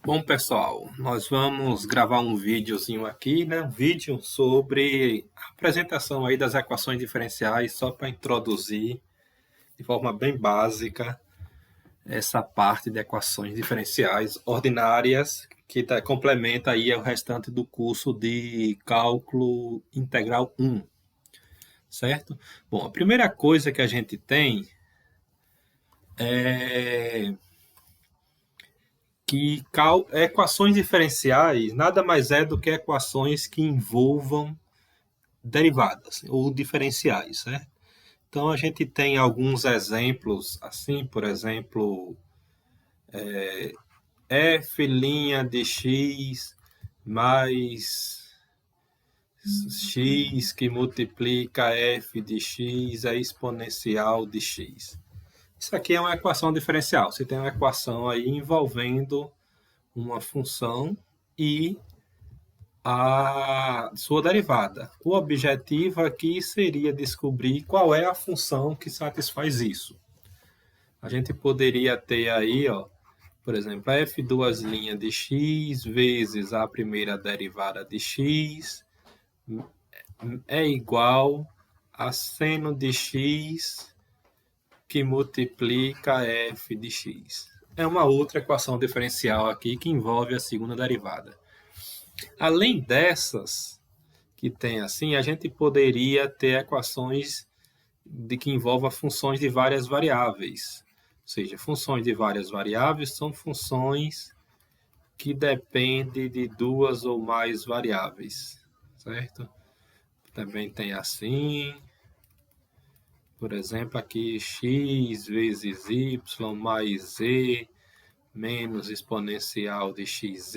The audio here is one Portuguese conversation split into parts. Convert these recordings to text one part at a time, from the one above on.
Bom, pessoal, nós vamos gravar um videozinho aqui, né? Um vídeo sobre a apresentação aí das equações diferenciais, só para introduzir de forma bem básica essa parte de equações diferenciais ordinárias que complementa aí o restante do curso de cálculo integral 1, certo? Bom, a primeira coisa que a gente tem é que equações diferenciais nada mais é do que equações que envolvam derivadas ou diferenciais, certo? Então a gente tem alguns exemplos assim, por exemplo, f' de x mais x que multiplica f de x é exponencial de x. Isso aqui é uma equação diferencial. Você tem uma equação aí envolvendo uma função e a sua derivada. O objetivo aqui seria descobrir qual é a função que satisfaz isso. A gente poderia ter aí, ó, por exemplo, f duas linhas de x vezes a primeira derivada de x é igual a seno de x que multiplica f de x. É uma outra equação diferencial aqui que envolve a segunda derivada. Além dessas que tem assim, a gente poderia ter equações de que envolvam funções de várias variáveis. Ou seja, funções de várias variáveis são funções que dependem de duas ou mais variáveis, certo? Também tem assim, por exemplo, aqui x vezes y mais z menos exponencial de xz.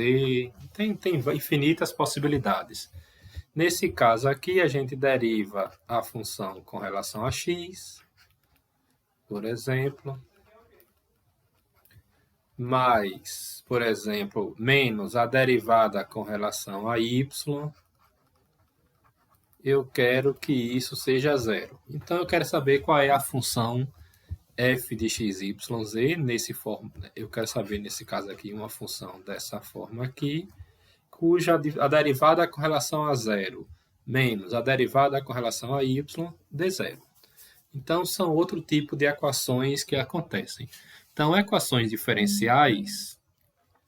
Tem infinitas possibilidades. Nesse caso aqui, a gente deriva a função com relação a x, por exemplo, mais, por exemplo, menos a derivada com relação a y. Eu quero que isso seja zero. Então, eu quero saber qual é a função f de x, y, z. Eu quero saber, nesse caso aqui, uma função dessa forma aqui, cuja a derivada com relação a zero menos a derivada com relação a y de zero. Então, são outro tipo de equações que acontecem. Então, equações diferenciais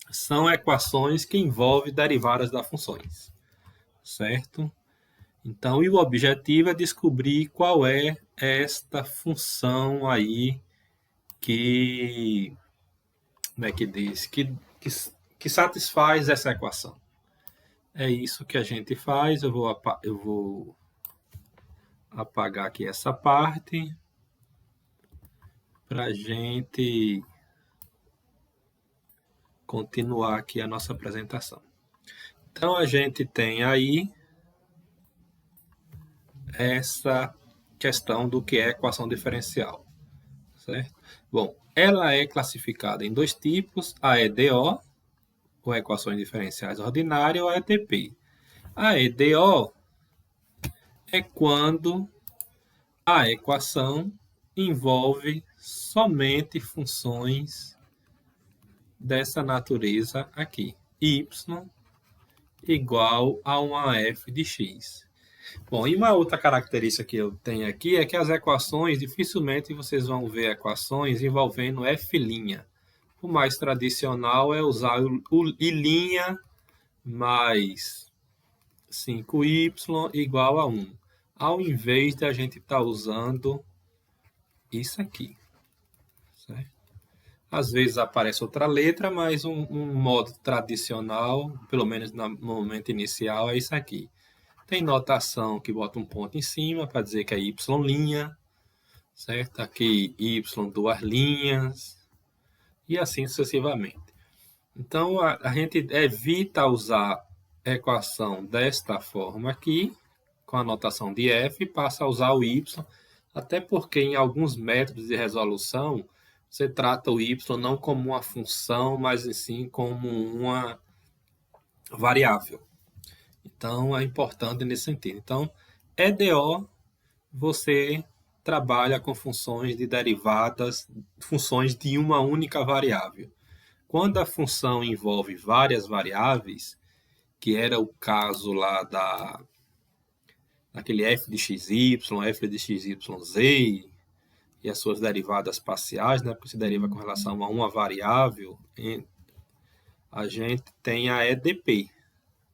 são equações que envolvem derivadas das funções, certo? Então, e o objetivo é descobrir qual é esta função aí que, como é que diz, que satisfaz essa equação. É isso que a gente faz. Eu vou apagar aqui essa parte para a gente continuar aqui a nossa apresentação. Então, a gente tem aí essa questão do que é equação diferencial, certo? Bom, ela é classificada em dois tipos, a EDO, ou equações diferenciais ordinárias, ou a EDP. A EDO é quando a equação envolve somente funções dessa natureza aqui, y igual a uma f de x. Bom, e uma outra característica que eu tenho aqui é que as equações, dificilmente vocês vão ver equações envolvendo f'. O mais tradicional é usar o I' mais 5y igual a 1, ao invés de a gente estar usando isso aqui, certo? Às vezes aparece outra letra, mas um modo tradicional, pelo menos no momento inicial, é isso aqui. Tem notação que bota um ponto em cima para dizer que é y', certo? Aqui y duas linhas, e assim sucessivamente. Então, a gente evita usar a equação desta forma aqui, com a notação de f, e passa a usar o y, até porque em alguns métodos de resolução, você trata o y não como uma função, mas sim como uma variável. Então, é importante nesse sentido. Então, EDO, você trabalha com funções de derivadas, funções de uma única variável. Quando a função envolve várias variáveis, que era o caso lá daquele f de xy, f de xyz e as suas derivadas parciais, né, porque se deriva com relação a uma variável, a gente tem a EDP,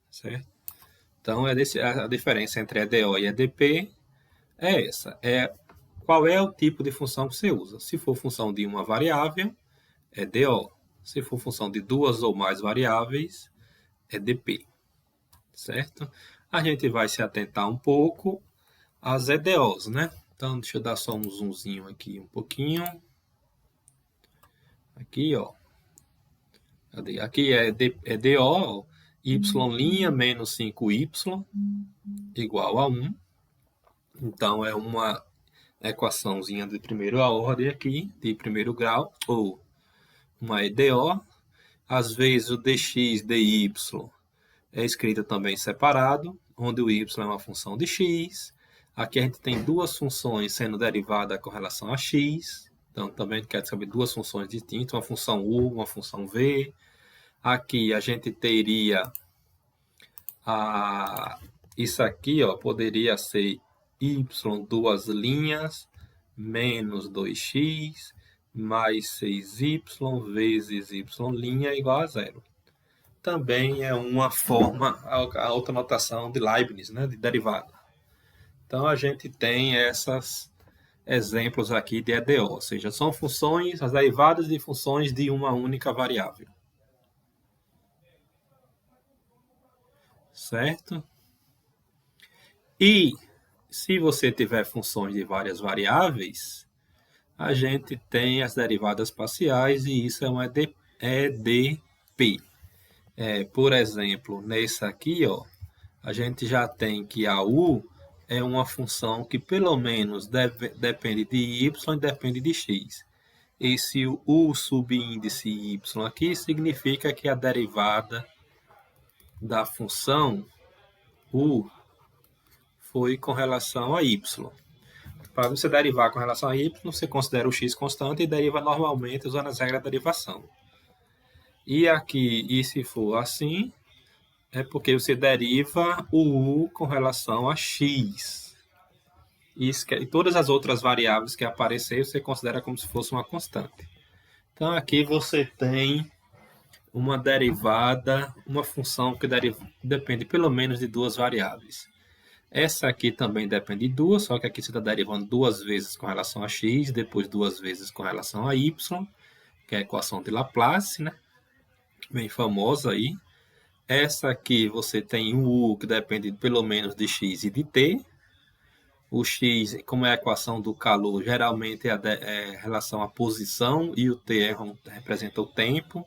certo? Então, a diferença entre EDO e EDP é essa. Qual é o tipo de função que você usa? Se for função de uma variável, é DO. Se for função de duas ou mais variáveis, é DP. Certo? A gente vai se atentar um pouco às EDOs, né? Então, deixa eu dar só um zoomzinho aqui um pouquinho. Aqui, ó. Aqui é DO, y' menos 5y igual a 1. Então, é uma equaçãozinha de primeira ordem aqui, de primeiro grau, ou uma EDO. Às vezes o dx, dy é escrito também separado, onde o y é uma função de x. Aqui a gente tem duas funções sendo derivadas com relação a x. Então, também a gente quer saber duas funções distintas, uma função u, uma função v. Aqui a gente teria isso aqui, ó, poderia ser y duas linhas menos 2x mais 6y vezes y' igual a zero. Também é uma forma, a outra notação de Leibniz, né, de derivada. Então, a gente tem esses exemplos aqui de EDO, ou seja, são funções, as derivadas de funções de uma única variável. Certo? E se você tiver funções de várias variáveis, a gente tem as derivadas parciais e isso é um EDP. Por exemplo, nesse aqui, ó, a gente já tem que a u é uma função que pelo menos depende de y e depende de x. Esse u subíndice y aqui significa que a derivada da função u foi com relação a y. Para você derivar com relação a y, você considera o x constante e deriva normalmente usando as regras da derivação. E aqui, e se for assim, é porque você deriva o u com relação a x. E todas as outras variáveis que aparecer, você considera como se fosse uma constante. Então, aqui você tem uma derivada, uma função que depende pelo menos de duas variáveis. Essa aqui também depende de duas, só que aqui você está derivando duas vezes com relação a x, depois duas vezes com relação a y, que é a equação de Laplace, né? Bem famosa aí. Essa aqui você tem o u que depende pelo menos de x e de t. O x, como é a equação do calor, geralmente é relação à posição e o t representa o tempo.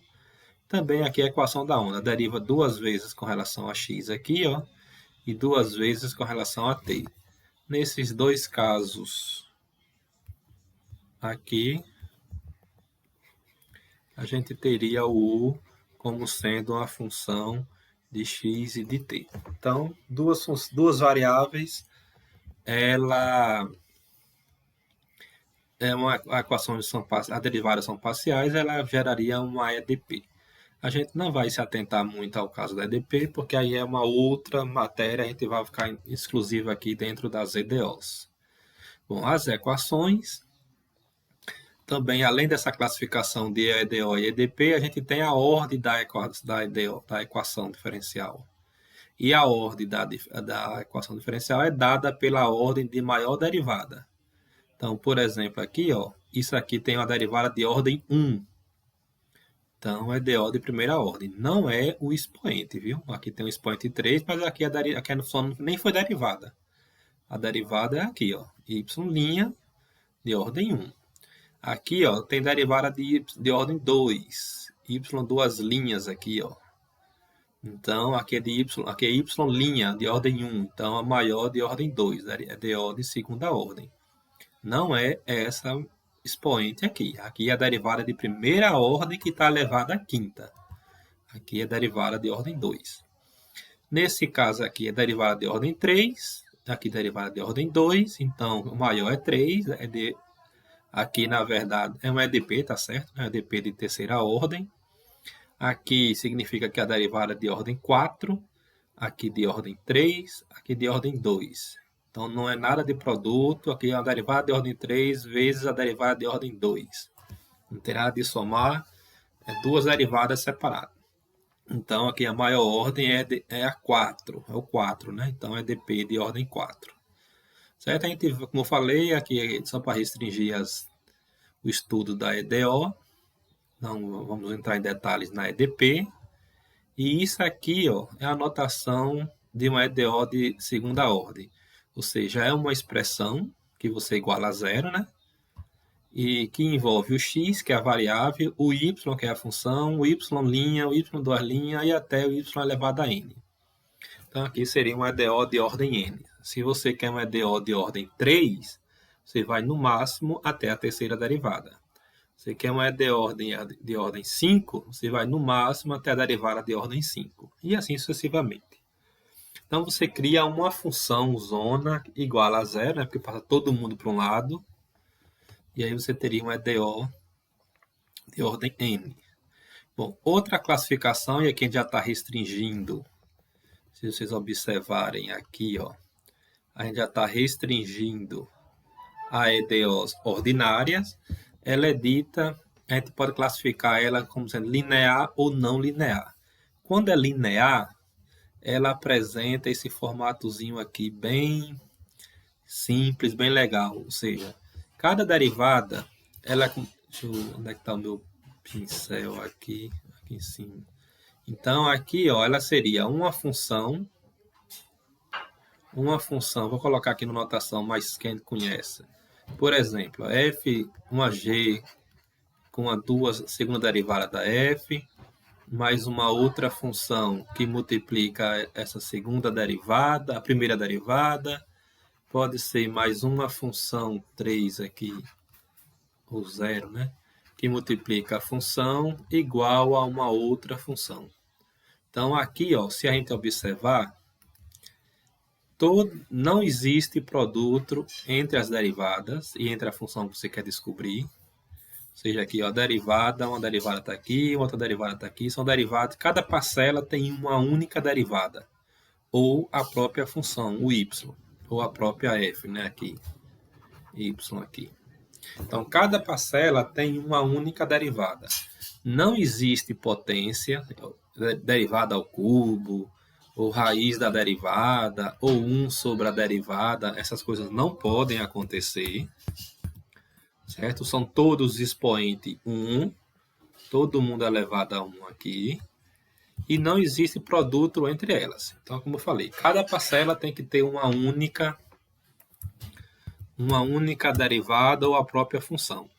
Também aqui a equação da onda, deriva duas vezes com relação a x aqui, ó, e duas vezes com relação a t. Nesses dois casos aqui, a gente teria o u como sendo uma função de x e de t. Então, duas variáveis, ela é uma equação as derivadas são parciais, ela geraria uma EDP. A gente não vai se atentar muito ao caso da EDP, porque aí é uma outra matéria, a gente vai ficar exclusivo aqui dentro das EDOs. Bom, as equações, também além dessa classificação de EDO e EDP, a gente tem a ordem da equação diferencial. E a ordem da equação diferencial é dada pela ordem de maior derivada. Então, por exemplo, aqui, ó, isso aqui tem uma derivada de ordem 1. Então, é DO de primeira ordem. Não é o expoente, viu? Aqui tem o expoente 3, mas aqui a função nem foi derivada. A derivada é aqui, ó, y' de ordem 1. Aqui, ó, tem derivada de ordem 2. Y duas linhas aqui, ó. Então, aqui é y' de ordem 1. Então, a maior de ordem 2. É DO de segunda ordem. Não é essa expoente aqui. Aqui é a derivada de primeira ordem que está elevada à quinta. Aqui é derivada de ordem 2. Nesse caso aqui é derivada de ordem 3. Aqui derivada de ordem 2. Então, o maior é 3. Aqui, na verdade, é um EDP, tá certo? É um EDP de terceira ordem. Aqui significa que a derivada é de ordem 4, aqui de ordem 3, aqui de ordem 2. Então, não é nada de produto, aqui é a derivada de ordem 3 vezes a derivada de ordem 2. Não tem nada de somar, é duas derivadas separadas. Então, aqui a maior ordem é a 4, é o 4, né? Então, é dp de ordem 4. Certo? A gente, como eu falei, aqui só para restringir o estudo da EDO, não vamos entrar em detalhes na EDP. E isso aqui, ó, é a notação de uma EDO de segunda ordem. Ou seja, é uma expressão que você iguala a zero, né? E que envolve o x, que é a variável, o y, que é a função, o y', o y2' e até o y elevado a n. Então, aqui seria uma EDO de ordem n. Se você quer uma EDO de ordem 3, você vai no máximo até a terceira derivada. Você quer uma EDO de ordem 5, você vai no máximo até a derivada de ordem 5. E assim sucessivamente. Então, você cria uma função zona igual a zero, né? Porque passa todo mundo para um lado. E aí você teria uma EDO de ordem n. Bom, outra classificação, e aqui a gente já está restringindo, se vocês observarem aqui, ó, a gente já está restringindo a EDOs ordinárias. Ela é dita, a gente pode classificar ela como sendo linear ou não linear. Quando é linear, ela apresenta esse formatozinho aqui bem simples, bem legal. Ou seja, cada derivada, ela... Deixa eu, onde é que está o meu pincel aqui em cima? Então, aqui, ó, ela seria uma função, vou colocar aqui na notação mais que a gente conhece. Por exemplo, f, uma g com a segunda derivada da f, mais uma outra função que multiplica essa segunda derivada, a primeira derivada, pode ser mais uma função 3 aqui, ou 0, né? Que multiplica a função igual a uma outra função. Então, aqui, ó, se a gente observar, não existe produto entre as derivadas e entre a função que você quer descobrir. Ou seja, aqui, ó, derivada, uma derivada está aqui, outra derivada está aqui. São derivadas, cada parcela tem uma única derivada. Ou a própria função, o y. Ou a própria f, né, aqui. Y aqui. Então, cada parcela tem uma única derivada. Não existe potência, derivada ao cubo, ou raiz da derivada, ou 1 sobre a derivada. Essas coisas não podem acontecer. Certo? São todos expoente 1. Todo mundo é elevado a 1 aqui. E não existe produto entre elas. Então, como eu falei, cada parcela tem que ter uma única derivada ou a própria função,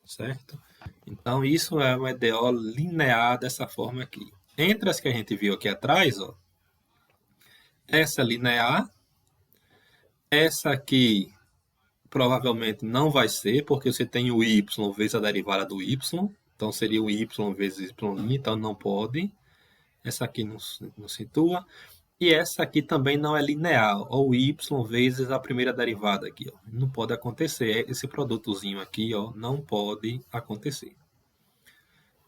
certo? Então, isso é uma EDO linear dessa forma aqui. Entre as que a gente viu aqui atrás, ó, essa é linear, essa aqui provavelmente não vai ser, porque você tem o y vezes a derivada do y, então seria o y vezes y', então não pode. Essa aqui não situa. E essa aqui também não é linear, ou y vezes a primeira derivada aqui, ó. Não pode acontecer, esse produtozinho aqui, ó, não pode acontecer.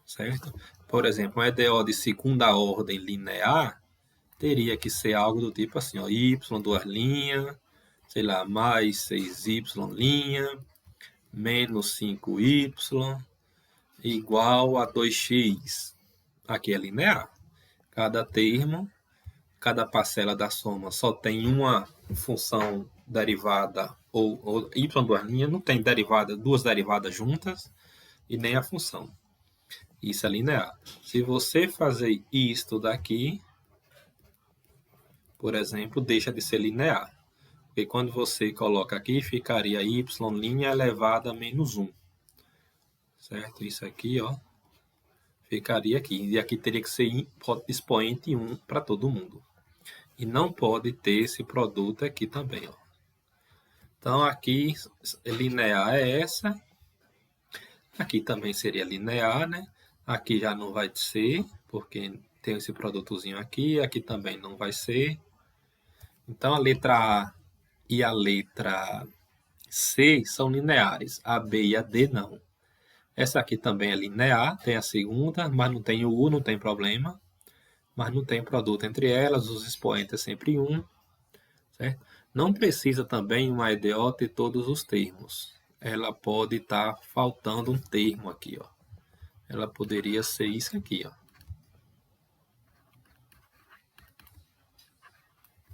Certo? Por exemplo, uma EDO de segunda ordem linear teria que ser algo do tipo assim, ó, y, duas linhas, sei lá, mais 6y', menos 5y, igual a 2x. Aqui é linear. Cada termo, cada parcela da soma só tem uma função derivada, ou y duas linhas, não tem derivada, duas derivadas juntas, e nem a função. Isso é linear. Se você fazer isto daqui, por exemplo, deixa de ser linear. Porque quando você coloca aqui, ficaria y' elevada a menos 1. Certo? Isso aqui, ó, ficaria aqui. E aqui teria que ser expoente 1 para todo mundo. E não pode ter esse produto aqui também, ó. Então, aqui, linear é essa. Aqui também seria linear, né? Aqui já não vai ser, porque tem esse produtozinho aqui. Aqui também não vai ser. Então, a letra A e a letra C são lineares. A B e a D não. Essa aqui também é linear, tem a segunda, mas não tem o U, não tem problema. Mas não tem produto entre elas, os expoentes é sempre 1. Certo? Não precisa também uma EDO ter todos os termos. Ela pode estar faltando um termo aqui, ó. Ela poderia ser isso aqui, ó.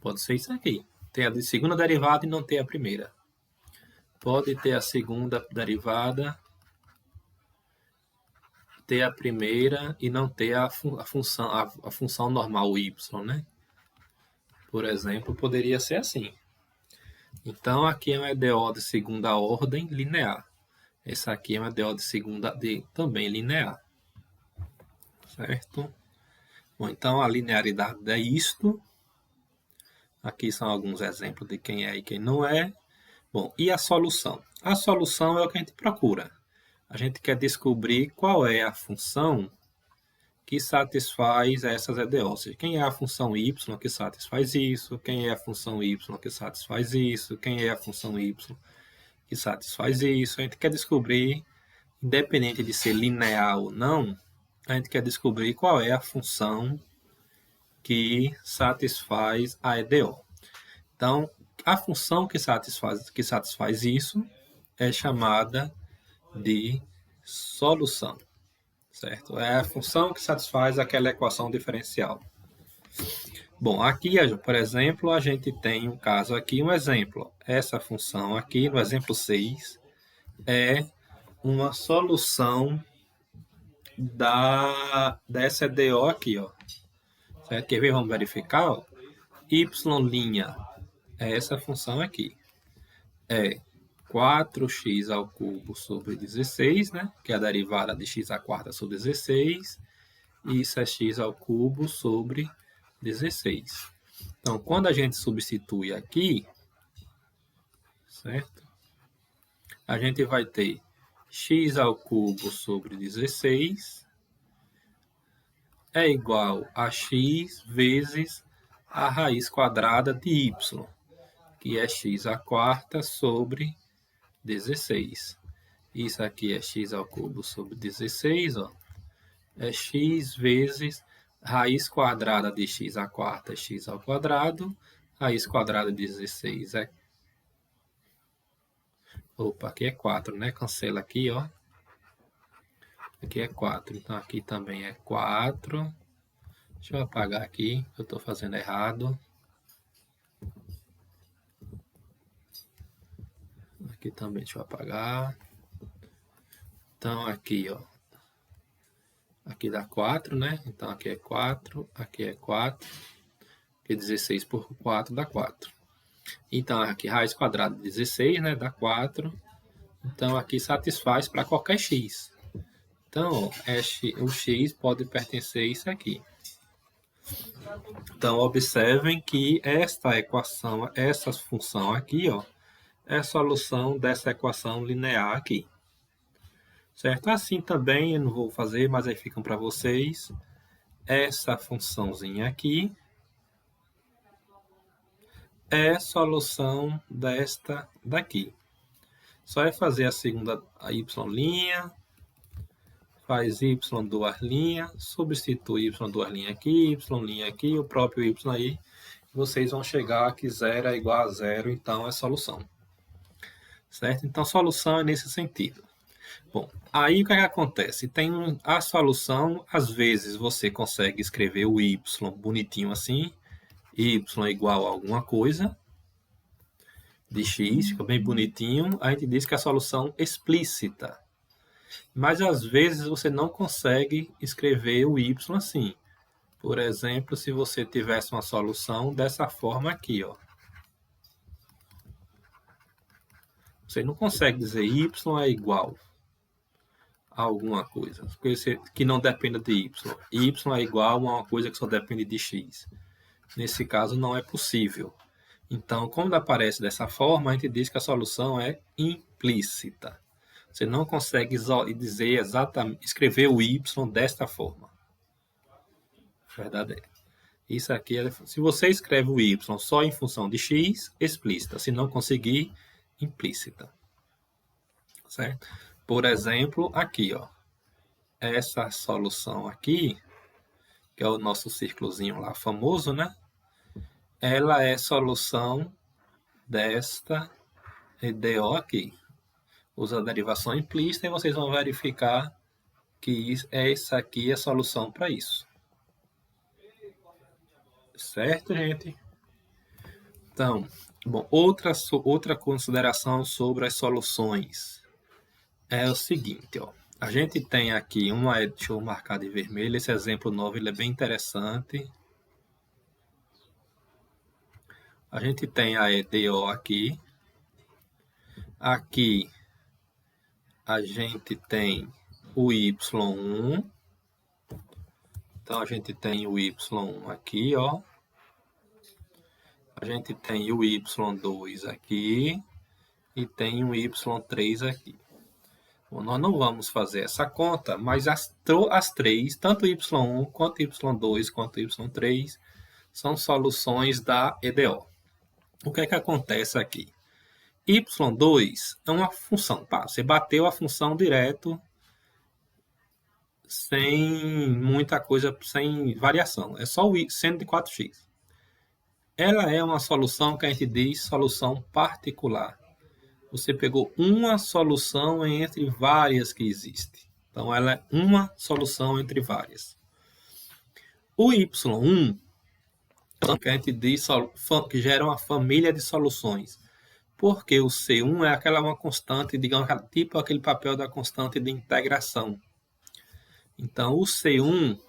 Pode ser isso aqui. Tem a segunda derivada e não tem a primeira. Pode ter a segunda derivada, ter a primeira e não ter a função normal, o y, né? Por exemplo, poderia ser assim. Então, aqui é uma EDO de segunda ordem linear. Essa aqui é uma EDO de segunda também linear. Certo? Bom, então, a linearidade é isto. Aqui são alguns exemplos de quem é e quem não é. Bom, e a solução? A solução é o que a gente procura. A gente quer descobrir qual é a função que satisfaz essas EDOs. Quem é a função y que satisfaz isso? Quem é a função y que satisfaz isso? Quem é a função y que satisfaz isso? A gente quer descobrir, independente de ser linear ou não, a gente quer descobrir qual é a função que satisfaz a EDO. Então, a função que satisfaz isso é chamada de solução, certo? É a função que satisfaz aquela equação diferencial. Bom, aqui, por exemplo, a gente tem um caso aqui, um exemplo. Essa função aqui, no exemplo 6, é uma solução dessa EDO aqui, ó. Certo? Quer ver? Vamos verificar, ó. Y' é essa função aqui. É 4x ao cubo sobre 16, né? Que é a derivada de x à quarta sobre 16. E isso é x ao cubo sobre 16. Então, quando a gente substitui aqui, certo? A gente vai ter x ao cubo sobre 16 é igual a x vezes a raiz quadrada de y, que é x à quarta sobre 16. Isso aqui é x ao cubo sobre 16, ó. É x vezes raiz quadrada de x à quarta é x ao quadrado. Raiz quadrada de 16 é... Opa, aqui é 4, né? Cancela aqui, ó. Aqui é 4, então aqui também é 4. Deixa eu apagar aqui, eu estou fazendo errado. Aqui também, deixa eu apagar. Então, aqui, ó. Aqui dá 4, né? Então, aqui é 4, aqui é 4. Aqui 16 por 4 dá 4. Então, aqui raiz quadrada de 16, né? Dá 4. Então, aqui satisfaz para qualquer x. Então, o x pode pertencer a isso aqui. Então, observem que esta equação, essa função aqui, ó, é a solução dessa equação linear aqui. Certo? Assim também, eu não vou fazer, mas aí ficam para vocês. Essa funçãozinha aqui é solução desta daqui. Só é fazer a segunda a y', faz y duas linhas, substitui y duas linhas aqui, o próprio y aí, vocês vão chegar que zero é igual a zero, então é solução. Certo? Então, solução é nesse sentido. Bom, aí o que acontece? Tem a solução, às vezes você consegue escrever o y bonitinho assim, y igual a alguma coisa de x, fica bem bonitinho, a gente diz que é a solução explícita. Mas às vezes você não consegue escrever o y assim. Por exemplo, se você tivesse uma solução dessa forma aqui, ó. Você não consegue dizer y é igual a alguma coisa que não dependa de y. Y é igual a uma coisa que só depende de x. Nesse caso, não é possível. Então, quando aparece dessa forma, a gente diz que a solução é implícita. Você não consegue dizer exatamente, escrever o y desta forma. Verdadeiro. Isso aqui se você escreve o y só em função de x, explícita. Se não conseguir, implícita. Certo? Por exemplo, aqui, ó, essa solução aqui, que é o nosso círculozinho lá famoso, né? Ela é solução desta EDO aqui. Usa a derivação implícita e vocês vão verificar que essa aqui é a solução para isso. Certo, gente? Então, bom, outra consideração sobre as soluções é o seguinte, ó. A gente tem aqui deixa eu marcar de vermelho, esse exemplo 9 ele é bem interessante. A gente tem a EDO aqui. Aqui a gente tem o Y1. Então, a gente tem o Y1 aqui, ó. A gente tem o Y2 aqui. E tem o Y3 aqui. Bom, nós não vamos fazer essa conta, mas as três, tanto o Y1, quanto o Y2, quanto o Y3, são soluções da EDO. O que é que acontece aqui? Y2 é uma função, tá? Você bateu a função direto, sem muita coisa, sem variação. É só o seno de 4x. Ela é uma solução que a gente diz solução particular. Você pegou uma solução entre várias que existem. Então, ela é uma solução entre várias. O Y1, que a gente diz que gera uma família de soluções. Porque o C1 é uma constante, digamos, tipo aquele papel da constante de integração. Então, o C1,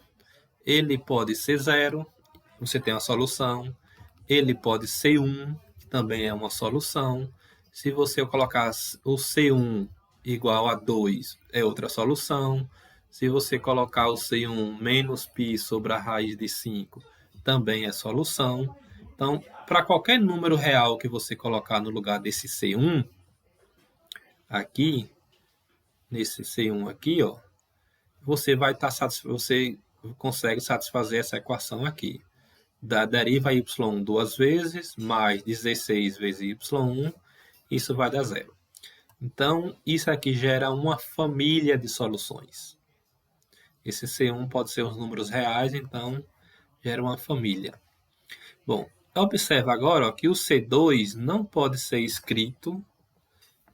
ele pode ser 0, você tem uma solução. Ele pode ser 1, que também é uma solução. Se você colocar o C1 igual a 2, é outra solução. Se você colocar o C1 menos π sobre a raiz de 5, também é solução. Então, para qualquer número real que você colocar no lugar desse C1, aqui, nesse C1 aqui, ó, você consegue satisfazer essa equação aqui. Da deriva y1 duas vezes, mais 16 vezes y1, isso vai dar 0. Então, isso aqui gera uma família de soluções. Esse C1 pode ser os números reais, então gera uma família. Bom, observa agora ó, que o C2 não pode ser escrito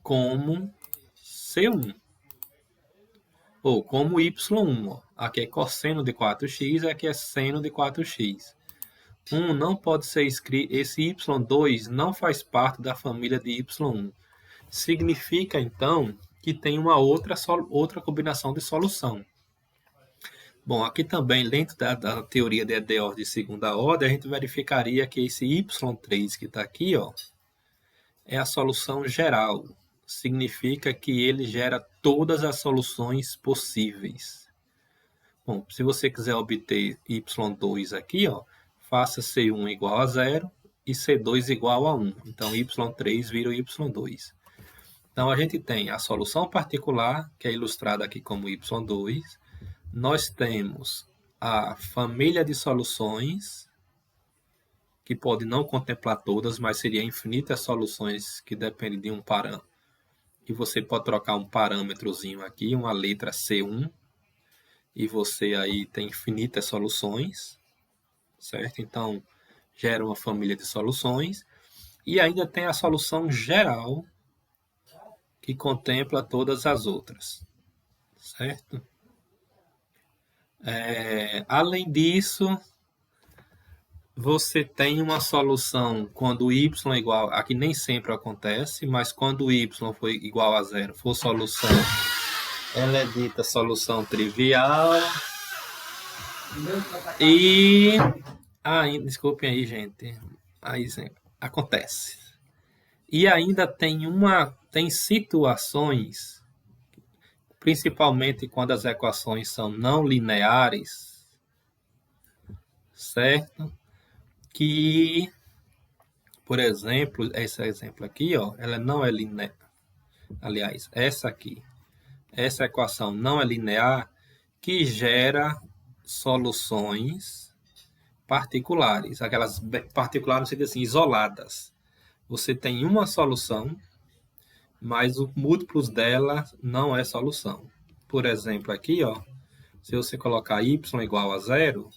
como C1 ou como y1. Ó. Aqui é cosseno de 4x, aqui é seno de 4x. 1 não pode ser escrito, esse y2 não faz parte da família de y1. Significa, então, que tem uma outra combinação de solução. Bom, aqui também, dentro da teoria de EDO de segunda ordem, a gente verificaria que esse y3 que está aqui, ó, é a solução geral. Significa que ele gera todas as soluções possíveis. Bom, se você quiser obter y2 aqui, ó, faça C1 igual a 0 e C2 igual a 1. Então, y3 vira o y2. Então, a gente tem a solução particular, que é ilustrada aqui como y2. Nós temos a família de soluções, que pode não contemplar todas, mas seria infinitas soluções que dependem de um parâmetro. E você pode trocar um parâmetrozinho aqui, uma letra C1, e você aí tem infinitas soluções. Certo? Então, gera uma família de soluções. E ainda tem a solução geral, que contempla todas as outras. Certo? Além disso, você tem uma solução quando y é igual... Aqui nem sempre acontece, mas quando y for igual a 0, for solução, ela é dita solução trivial. E... desculpem aí, gente. Aí, acontece. E ainda tem situações, principalmente quando as equações são não lineares, certo? Que, por exemplo, esse exemplo aqui, ó, ela não é linear. Aliás, essa equação não é linear, que gera soluções particulares, aquelas particulares, assim, isoladas. Você tem uma solução mas os múltiplos dela não é solução. Por exemplo, aqui, ó, se você colocar y igual a zero,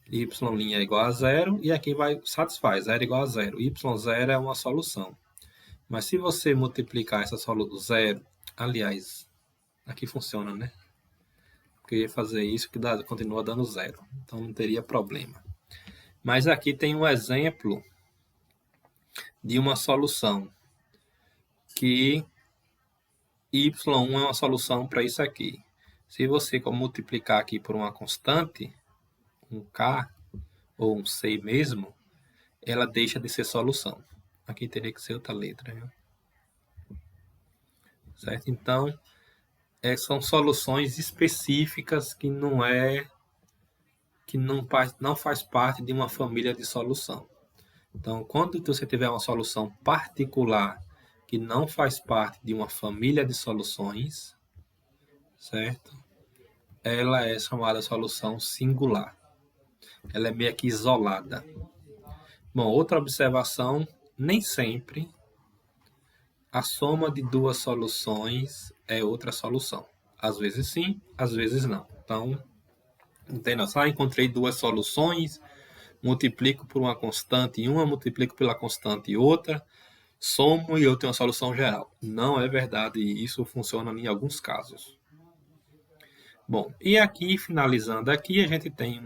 y' é igual a zero, e aqui vai satisfaz, zero igual a zero. Y0 é uma solução. Mas se você multiplicar essa solução zero, aliás, aqui funciona, né? Porque eu ia fazer isso que continua dando zero. Então não teria problema. Mas aqui tem um exemplo de uma solução que y1 é uma solução para isso aqui. Se você multiplicar aqui por uma constante, um k ou um c mesmo, ela deixa de ser solução. Aqui teria que ser outra letra. Viu? Certo? Então, são soluções específicas que não faz parte de uma família de solução. Então, quando você tiver uma solução particular que não faz parte de uma família de soluções, certo? Ela é chamada solução singular. Ela é meio que isolada. Bom, outra observação, nem sempre a soma de duas soluções é outra solução. Às vezes sim, às vezes não. Então, entenda só, encontrei duas soluções, multiplico por uma constante e uma, multiplico pela constante e outra, somo e eu tenho uma solução geral. Não é verdade, e isso funciona em alguns casos. Bom, e aqui, finalizando aqui, a gente tem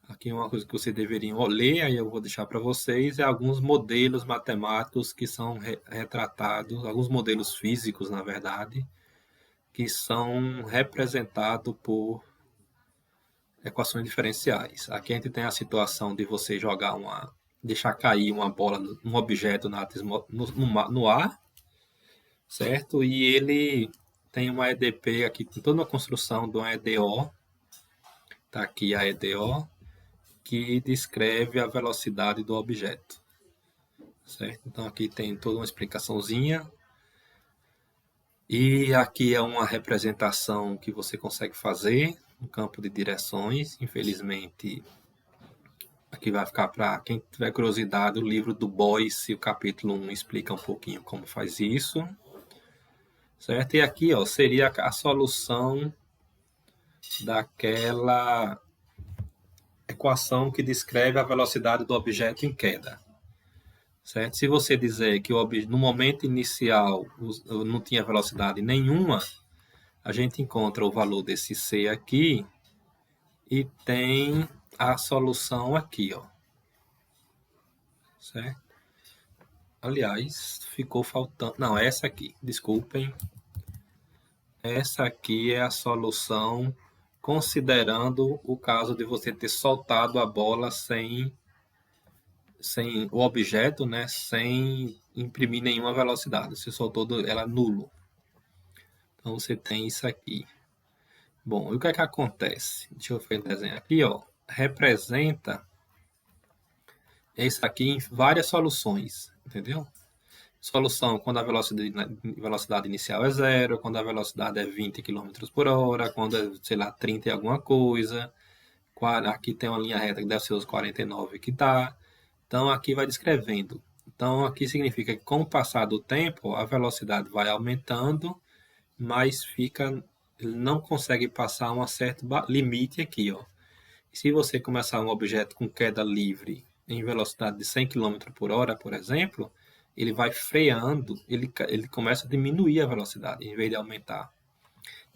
aqui uma coisa que vocês deveriam ler, aí eu vou deixar para vocês, é alguns modelos matemáticos que são retratados, alguns modelos físicos, na verdade, que são representados por equações diferenciais. Aqui a gente tem a situação de você deixar cair uma bola, um objeto no ar, certo? E ele tem uma EDP aqui, com toda uma construção de uma EDO, está aqui a EDO, que descreve a velocidade do objeto, certo? Então aqui tem toda uma explicaçãozinha, e aqui é uma representação que você consegue fazer no campo de direções. Infelizmente, aqui vai ficar para quem tiver curiosidade, o livro do Boyce, o capítulo 1, explica um pouquinho como faz isso, certo? E aqui, ó, seria a solução daquela equação que descreve a velocidade do objeto em queda. Certo? Se você dizer que no momento inicial não tinha velocidade nenhuma, a gente encontra o valor desse C aqui e tem a solução aqui, ó. Certo? Aliás, ficou faltando... Não, essa aqui, desculpem. Essa aqui é a solução considerando o caso de você ter soltado a bola sem o objeto, né, sem imprimir nenhuma velocidade. Você soltou ela nulo. Então você tem isso aqui. Bom, e o que é que acontece? Deixa eu fazer um desenho aqui, ó. Representa isso aqui em várias soluções, entendeu? Solução quando a velocidade inicial é zero, quando a velocidade é 20 km por hora, quando é, sei lá, 30 e alguma coisa. Aqui tem uma linha reta que deve ser os 49 que dá. Então, aqui vai descrevendo. Então, aqui significa que com o passar do tempo, a velocidade vai aumentando, mas ele não consegue passar um certo limite aqui, ó. Se você começar um objeto com queda livre em velocidade de 100 km por hora, por exemplo, ele vai freando, ele começa a diminuir a velocidade, em vez de aumentar.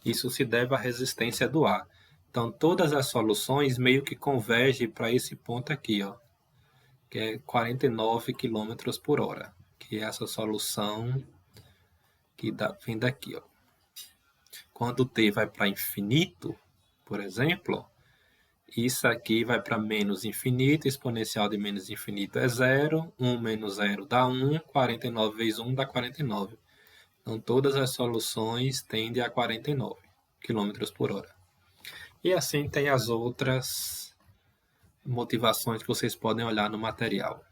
Isso se deve à resistência do ar. Então, todas as soluções meio que convergem para esse ponto aqui, ó, que é 49 km por hora, que é essa solução que vem daqui, ó. Quando o t vai para infinito, por exemplo, isso aqui vai para menos infinito, exponencial de menos infinito é zero, 1 menos 0 dá 1, 49 vezes 1 dá 49. Então, todas as soluções tendem a 49 km por hora. E assim tem as outras motivações que vocês podem olhar no material.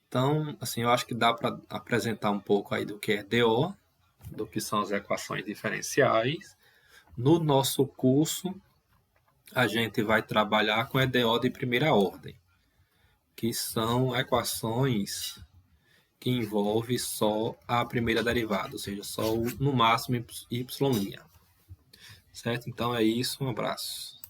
Então, assim, eu acho que dá para apresentar um pouco aí do que é DO, do que são as equações diferenciais. No nosso curso, a gente vai trabalhar com EDO de primeira ordem, que são equações que envolve só a primeira derivada, ou seja, só no máximo y'. Certo? Então é isso, um abraço.